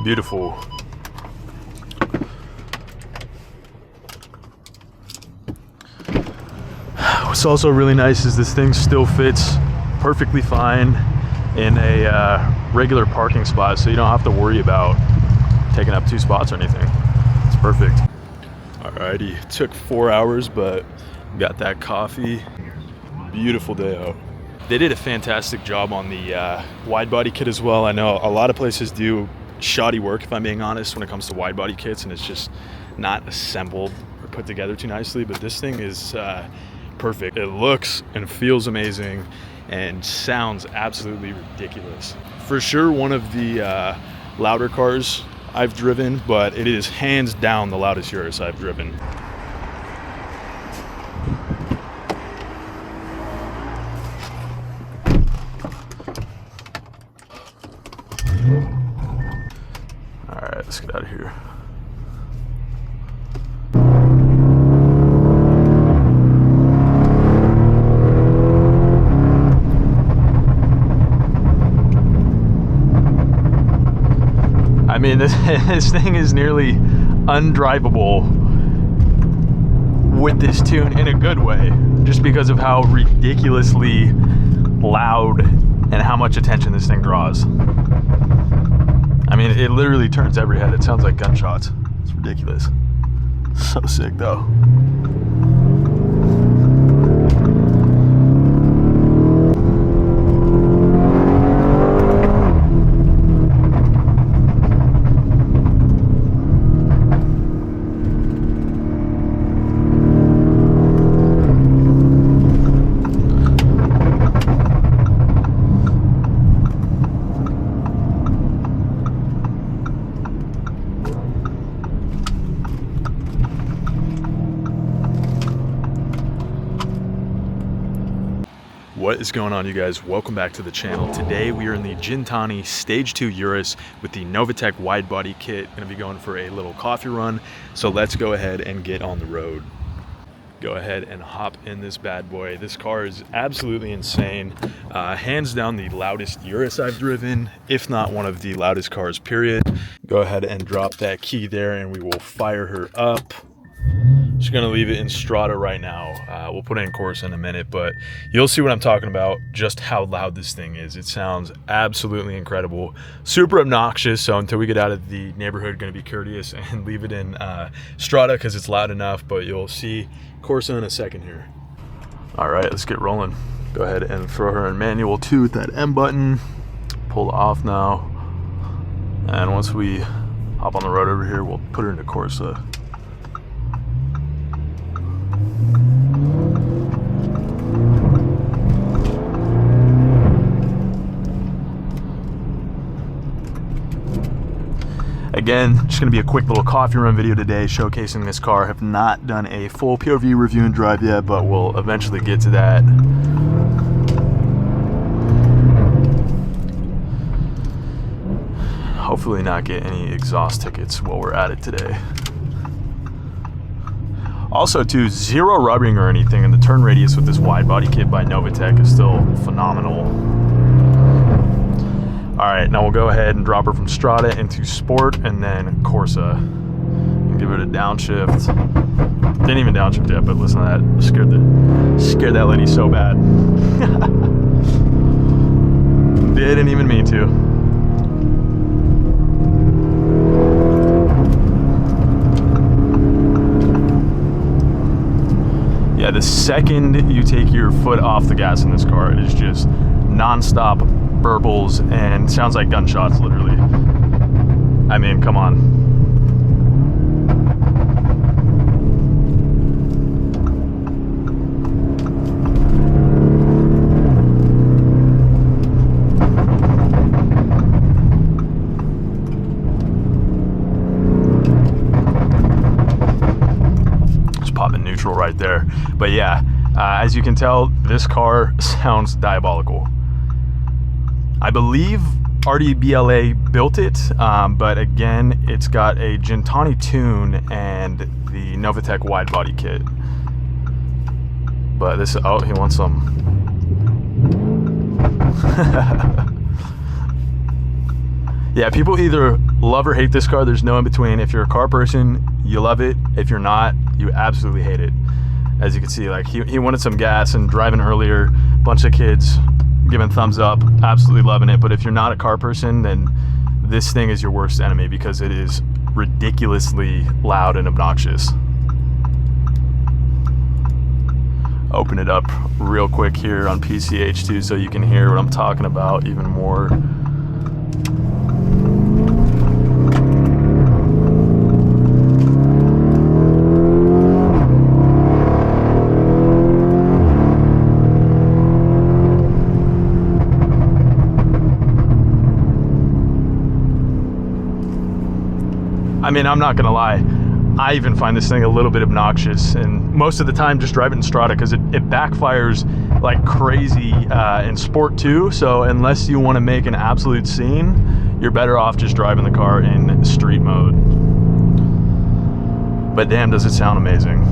Beautiful. What's also really nice is this thing still fits perfectly fine in a regular parking spot, so you don't have to worry about taking up 2 spots or anything. It's perfect. Alrighty, it took 4 hours, but got that coffee. Beautiful day out. They did a fantastic job on the wide body kit as well. I know a lot of places do shoddy work, if I'm being honest, when it comes to wide body kits, and it's just not assembled or put together too nicely, but this thing is perfect. It looks and feels amazing and sounds absolutely ridiculous. For sure one of the louder cars I've driven, but it is hands down the loudest Urus I've driven. All right, let's get out of here. I mean, this thing is nearly undrivable with this tune in a good way, just because of how ridiculously loud and how much attention this thing draws. I mean, it literally turns every head. It sounds like gunshots. It's ridiculous. So sick though. What is going on, you guys? Welcome back to the channel. Today we are in the Gintani Stage 2 Urus with the Novitec wide body kit. Gonna be going for a little coffee run, so let's go ahead and get on the road. Go ahead and hop in this bad boy. This car is absolutely insane. Hands down the loudest Urus I've driven, if not one of the loudest cars, period. Go ahead and drop that key there and we will fire her up. Just gonna leave it in Strata right now. We'll put it in Chorus in a minute, but you'll see what I'm talking about, just how loud this thing is. It sounds absolutely incredible. Super obnoxious, so until we get out of the neighborhood, gonna be courteous and leave it in Strata because it's loud enough, but you'll see Chorus in a second here. All right, let's get rolling. Go ahead and throw her in manual 2 with that M button. Pull off now. And once we hop on the road over here, we'll put her into Chorus. Again, just gonna be a quick little coffee run video today showcasing this car. Have not done a full POV review and drive yet, but we'll eventually get to that. Hopefully not get any exhaust tickets while we're at it today. Also too, zero rubbing or anything, and the turn radius with this wide body kit by Novitec is still phenomenal. All right, now we'll go ahead and drop her from Strata into Sport and then Corsa. And give it a downshift. Didn't even downshift yet, but listen to that. Scared that lady so bad. Didn't even mean to. Yeah, the second you take your foot off the gas in this car, it is just non-stop burbles and sounds like gunshots, literally. I mean, come on. Just popping neutral right there. But yeah, as you can tell, this car sounds diabolical. I believe RDBLA built it, but again, it's got a Gintani tune and the Novitec wide body kit. But this, oh, he wants some. Yeah, people either Love or hate this car, there's no in between. If you're a car person, you love it. If you're not, you absolutely hate it. As you can see, like he wanted some gas and driving earlier, bunch of kids giving thumbs up, absolutely loving it. But if you're not a car person, then this thing is your worst enemy because it is ridiculously loud and obnoxious. Open it up real quick here on PCH too, so you can hear what I'm talking about even more. I mean, I'm not gonna lie, I even find this thing a little bit obnoxious, and most of the time just drive it in Strada because it backfires like crazy in sport too. So unless you want to make an absolute scene, you're better off just driving the car in street mode. But damn, does it sound amazing.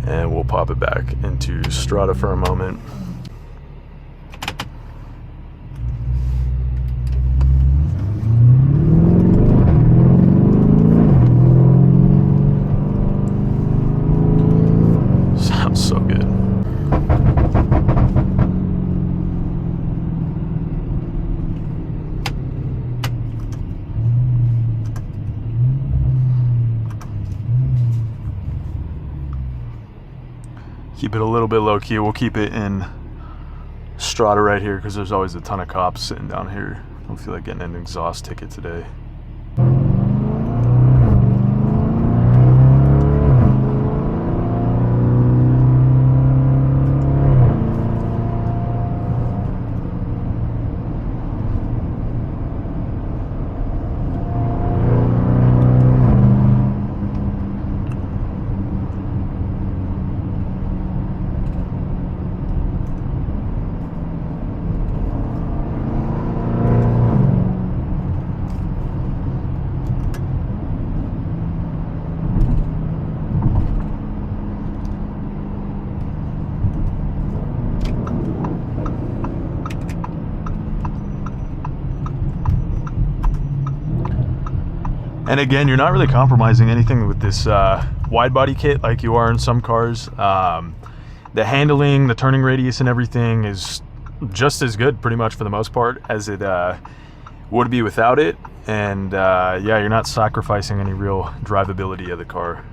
And we'll pop it back into Strada for a moment. Sounds so good. Keep it a little bit low key. We'll keep it in Strada right here because there's always a ton of cops sitting down here. I don't feel like getting an exhaust ticket today. And again, you're not really compromising anything with this wide body kit like you are in some cars. The handling, the turning radius and everything is just as good pretty much for the most part as it would be without it. And yeah, you're not sacrificing any real drivability of the car.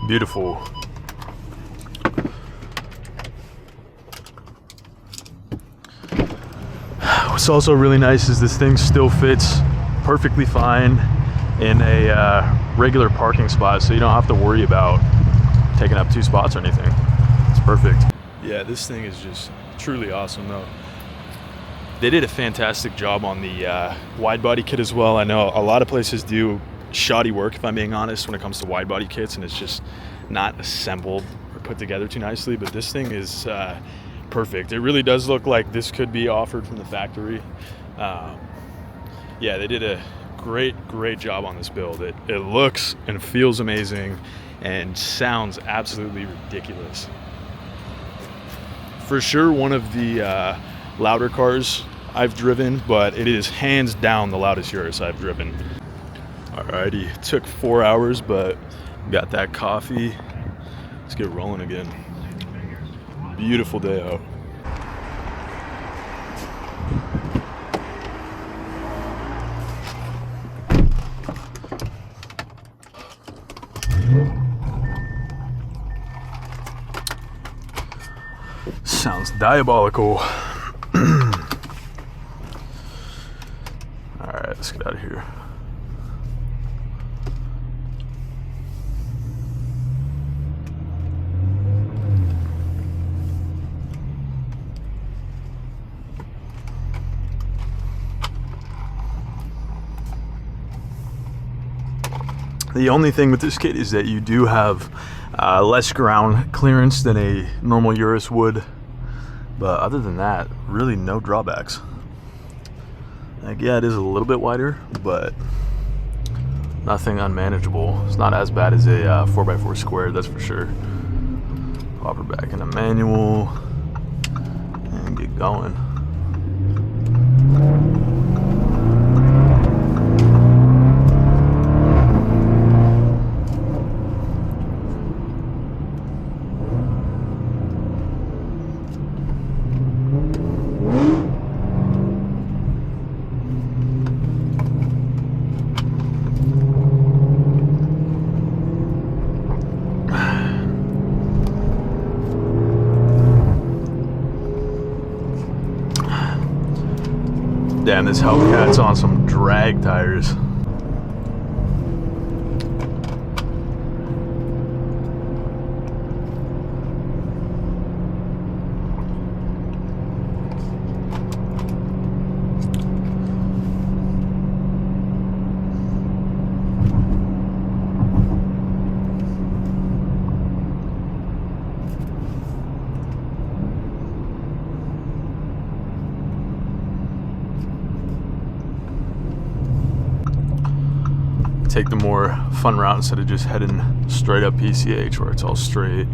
Beautiful. What's also really nice is this thing still fits perfectly fine in a regular parking spot, so you don't have to worry about taking up 2 spots or anything. It's perfect. Yeah, this thing is just truly awesome though. They did a fantastic job on the wide body kit as well. I know a lot of places do shoddy work, if I'm being honest, when it comes to wide body kits, and it's just not assembled or put together too nicely, but this thing is perfect. It really does look like this could be offered from the factory. Yeah, they did a great job on this build. It looks and feels amazing and sounds absolutely ridiculous. For sure one of the louder cars I've driven, but it is hands down the loudest Urus I've driven. Alrighty, took 4 hours, but got that coffee. Let's get rolling again. Beautiful day out. Sounds diabolical. Alright, let's get out of here. The only thing with this kit is that you do have less ground clearance than a normal Urus would, but other than that, really no drawbacks. Like, yeah, it is a little bit wider, but nothing unmanageable. It's not as bad as a 4x4 square, that's for sure. Pop her back in a manual and get going. Damn, this Hellcat's on some drag tires. Take the more fun route instead of just heading straight up PCH where it's all straight.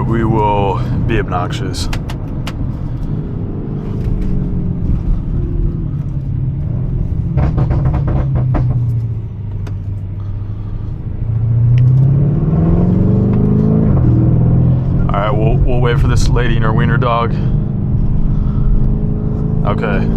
We will be obnoxious. Alright, we'll wait for this lady and her wiener dog. Okay.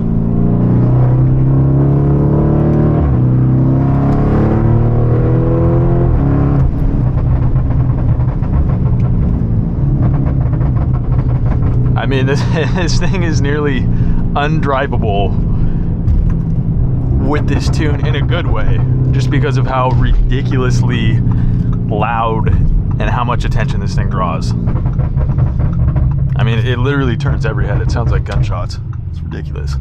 I mean, this thing is nearly undrivable with this tune in a good way, just because of how ridiculously loud and how much attention this thing draws. I mean, it literally turns every head. It sounds like gunshots. It's ridiculous.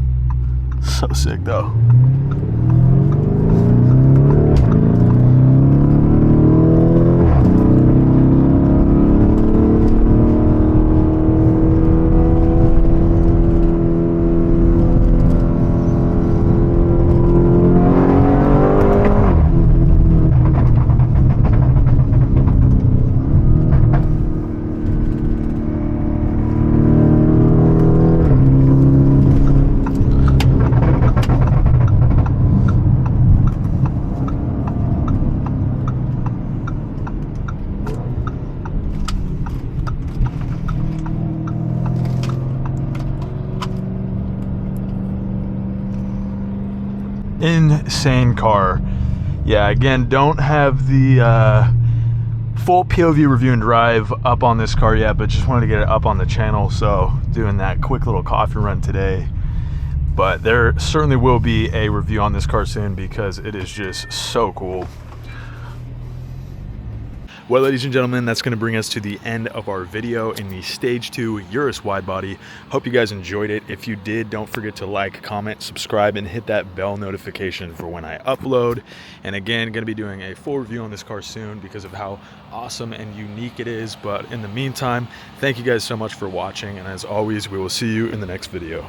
So sick though. insane car. Yeah, again, don't have the full POV review and drive up on this car yet, but just wanted to get it up on the channel, so doing that quick little coffee run today. But there certainly will be a review on this car soon because it is just so cool. Well, ladies and gentlemen, that's going to bring us to the end of our video in the Stage 2 Urus wide body. Hope you guys enjoyed it. If you did, don't forget to like, comment, subscribe, and hit that bell notification for when I upload. And again, going to be doing a full review on this car soon because of how awesome and unique it is. But in the meantime, thank you guys so much for watching. And as always, we will see you in the next video.